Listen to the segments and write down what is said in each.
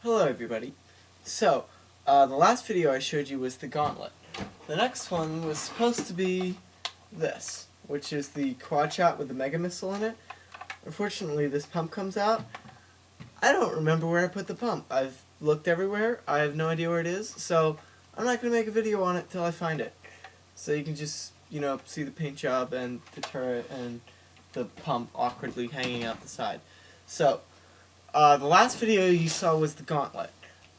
Hello everybody. So, the last video I showed you was the gauntlet. The next one was supposed to be this, which is the quad shot with the mega missile in it. Unfortunately, this pump comes out. I don't remember where I put the pump. I've looked everywhere. I have no idea where it is, so I'm not going to make a video on it till I find it. So you can just, see the paint job and the turret and the pump awkwardly hanging out the side. So, the last video you saw was the gauntlet.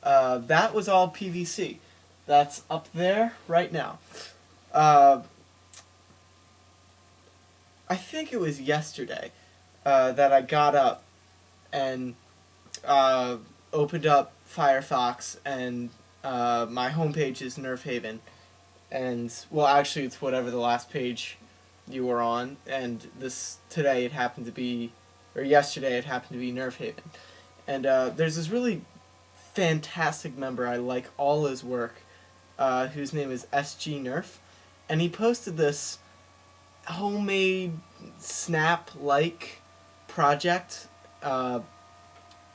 That was all PVC. That's up there right now. I think it was yesterday that I got up and opened up Firefox, and my homepage is Nerf Haven. And, well, actually, it's whatever the last page you were on, and yesterday it happened to be Nerf Haven. And there's this really fantastic member, I like all his work, whose name is SG Nerf, and he posted this homemade snap-like project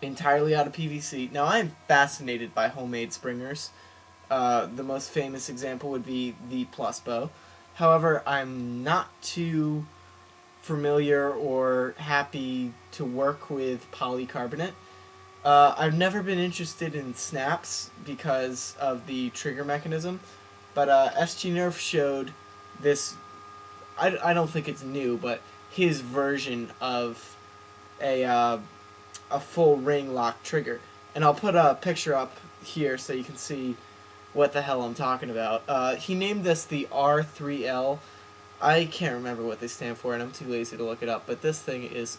entirely out of PVC. Now, I am fascinated by homemade springers. The most famous example would be the Plus Bow. However, I'm not too familiar or happy to work with polycarbonate. I've never been interested in snaps because of the trigger mechanism, but SG Nerf showed this, I don't think it's new, but his version of a full ring lock trigger. And I'll put a picture up here so you can see what the hell I'm talking about. He named this the R3L. I can't remember what they stand for, and I'm too lazy to look it up, but this thing is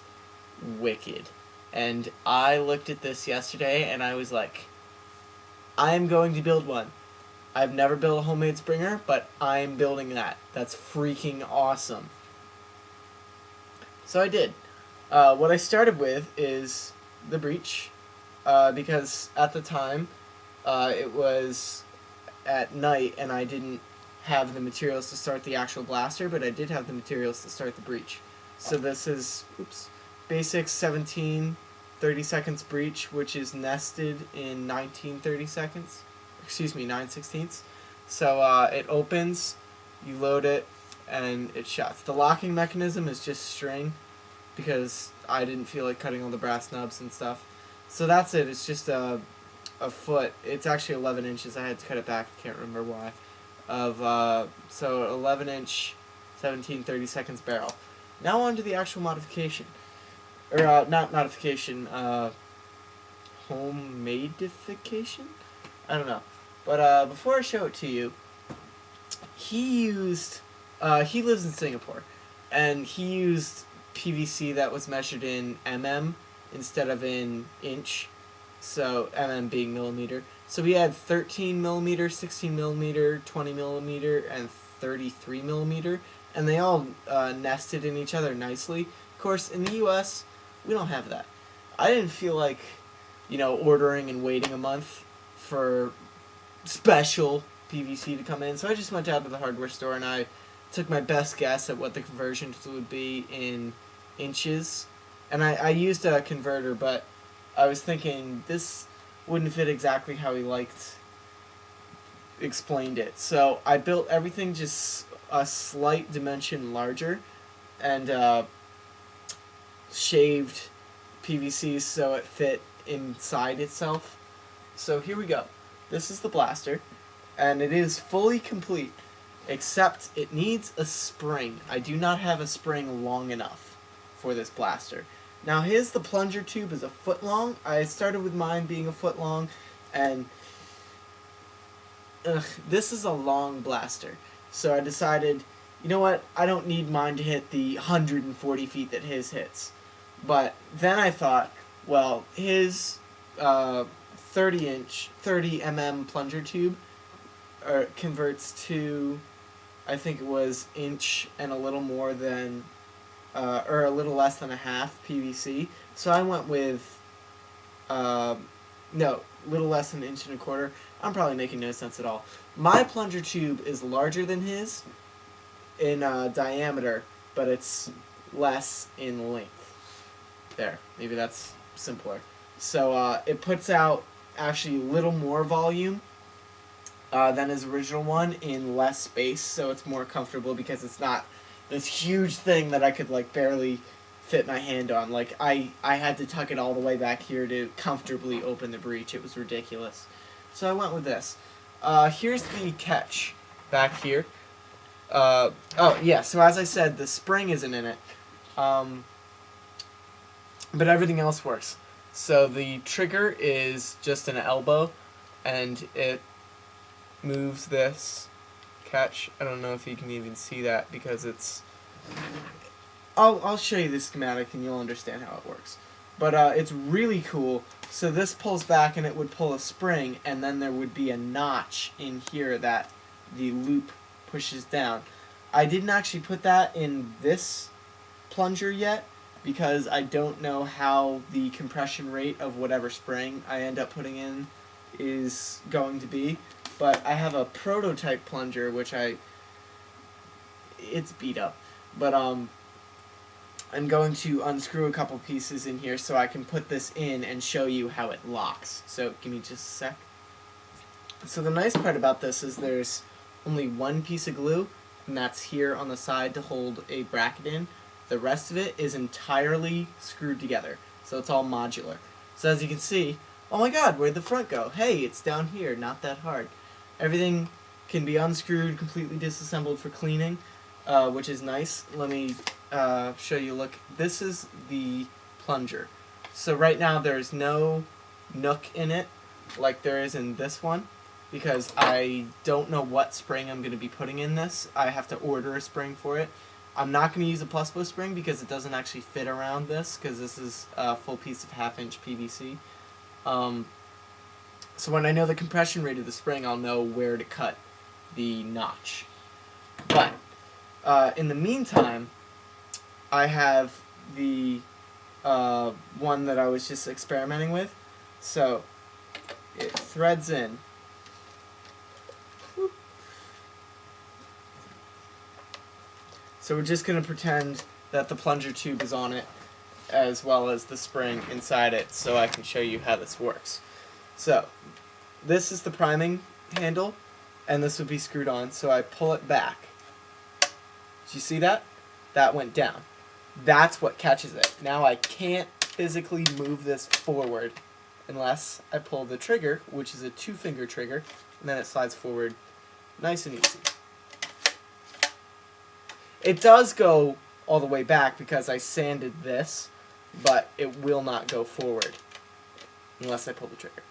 wicked. And I looked at this yesterday, and I was like, I'm going to build one. I've never built a homemade springer, but I'm building that. That's freaking awesome. So I did. What I started with is the breech, because at the time, it was at night, and I didn't have the materials to start the actual blaster, but I did have the materials to start the breech. So this is, basic 17 30-seconds breech, which is nested in 19 30-seconds. Excuse me, 9/16. So it opens, you load it, and it shuts. The locking mechanism is just string, because I didn't feel like cutting all the brass nubs and stuff. So that's it. It's just a foot. It's actually 11 inches. I had to cut it back. I can't remember why. So 11-inch, 17 30-seconds barrel. Now on to the actual modification. Or, not modification, homemadification? I don't know. But, before I show it to you, he lives in Singapore, and he used PVC that was measured in mm instead of in inch, so mm being millimeter. So we had 13 millimeter, 16 millimeter, 20 millimeter, and 33 millimeter, and they all nested in each other nicely. Of course, in the US, we don't have that. I didn't feel like, ordering and waiting a month for special PVC to come in, so I just went out to the hardware store and I took my best guess at what the conversions would be in inches. And I used a converter, but I was thinking this wouldn't fit exactly how he explained it. So I built everything just a slight dimension larger, and shaved PVC so it fit inside itself. So here we go. This is the blaster, and it is fully complete, except it needs a spring. I do not have a spring long enough for this blaster. Now the plunger tube is a foot long. I started with mine being a foot long, and this is a long blaster. So I decided, you know what, I don't need mine to hit the 140 feet that his hits. But then I thought, well, his 30 mm plunger tube converts to, I think it was inch and a little more than, or a little less than a half PVC. So I went with, little less than an inch and a quarter. I'm probably making no sense at all. My plunger tube is larger than his in diameter, but it's less in length. There, maybe that's simpler. So it puts out actually a little more volume than his original one in less space, so it's more comfortable because it's not this huge thing that I could like barely fit my hand on. Like I had to tuck it all the way back here to comfortably open the breech. It was ridiculous. So I went with this. Here's the catch back here. Oh yeah, so as I said, the spring isn't in it. But everything else works. So the trigger is just an elbow, and it moves this catch. I don't know if you can even see that because it's... I'll show you the schematic and you'll understand how it works. But it's really cool. So this pulls back and it would pull a spring, and then there would be a notch in here that the loop pushes down. I didn't actually put that in this plunger yet because I don't know how the compression rate of whatever spring I end up putting in is going to be. But I have a prototype plunger which it's beat up. But I'm going to unscrew a couple pieces in here so I can put this in and show you how it locks. So give me just a sec. So the nice part about this is there's only one piece of glue, and that's here on the side to hold a bracket in. The rest of it is entirely screwed together, so it's all modular. So as you can see, oh my god, where'd the front go? Hey, it's down here, not that hard. Everything can be unscrewed, completely disassembled for cleaning, which is nice. Let me show you. Look, this is the plunger. So right now there's no nook in it like there is in this one, because I don't know what spring I'm going to be putting in this. I have to order a spring for it. I'm not going to use a Plusbo spring because it doesn't actually fit around this, because this is a full piece of 1/2-inch PVC. So when I know the compression rate of the spring, I'll know where to cut the notch. But in the meantime, I have the one that I was just experimenting with. So it threads in. So we're just going to pretend that the plunger tube is on it as well as the spring inside it, so I can show you how this works. So this is the priming handle, and this would be screwed on, so I pull it back. Do you see that? That went down. That's what catches it. Now I can't physically move this forward unless I pull the trigger, which is a 2-finger trigger, and then it slides forward nice and easy. It does go all the way back because I sanded this, but it will not go forward unless I pull the trigger.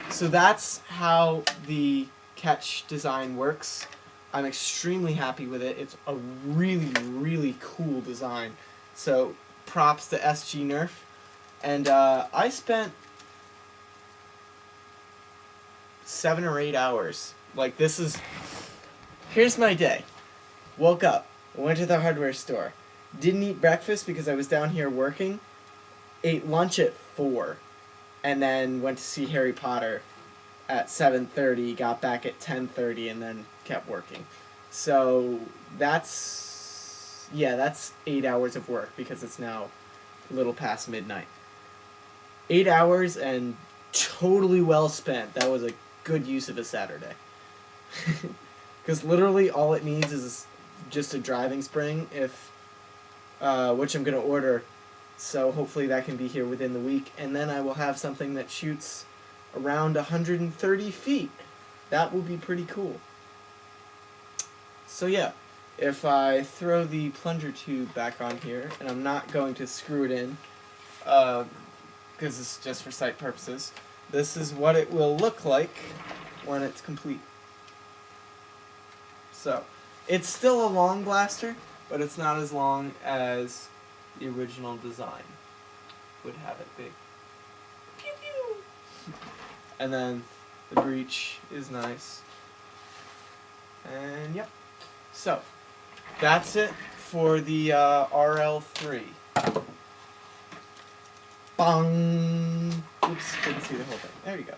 So that's how the catch design works. I'm extremely happy with it. It's a really, really cool design. So props to SG Nerf. And I spent 7 or 8 hours. Like, this is... Here's my day. Woke up. Went to the hardware store. Didn't eat breakfast because I was down here working. Ate lunch at 4. And then went to see Harry Potter at 7:30. Got back at 10:30 and then kept working. So that's 8 hours of work because it's now a little past midnight. 8 hours and totally well spent. That was a good use of a Saturday. Because literally all it needs is just a driving spring, which I'm going to order, so hopefully that can be here within the week, and then I will have something that shoots around 130 feet. That will be pretty cool. So yeah, if I throw the plunger tube back on here, and I'm not going to screw it in, because it's just for sight purposes, this is what it will look like when it's complete. So it's still a long blaster, but it's not as long as the original design would have it be. Pew pew! And then the breech is nice. And yep. So, that's it for the RL3. Bong! Oops, didn't see the whole thing. There you go.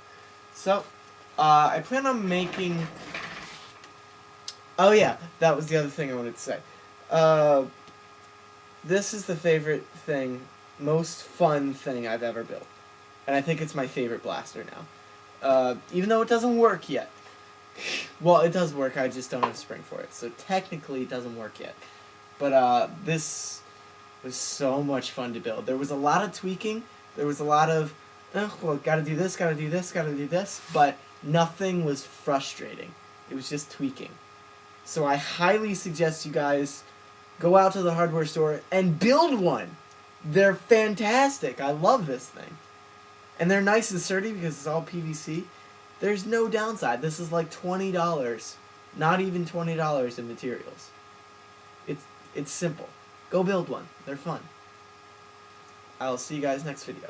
So, I plan on making... Oh yeah, that was the other thing I wanted to say. This is the favorite thing, most fun thing I've ever built. And I think it's my favorite blaster now. even though it doesn't work yet. Well, it does work, I just don't have a spring for it. So technically it doesn't work yet. But this was so much fun to build. There was a lot of tweaking. There was a lot of, well, gotta do this, gotta do this, gotta do this. But nothing was frustrating. It was just tweaking. So I highly suggest you guys go out to the hardware store and build one. They're fantastic. I love this thing. And they're nice and sturdy because it's all PVC. There's no downside. This is like $20. Not even $20 in materials. It's simple. Go build one. They're fun. I'll see you guys next video.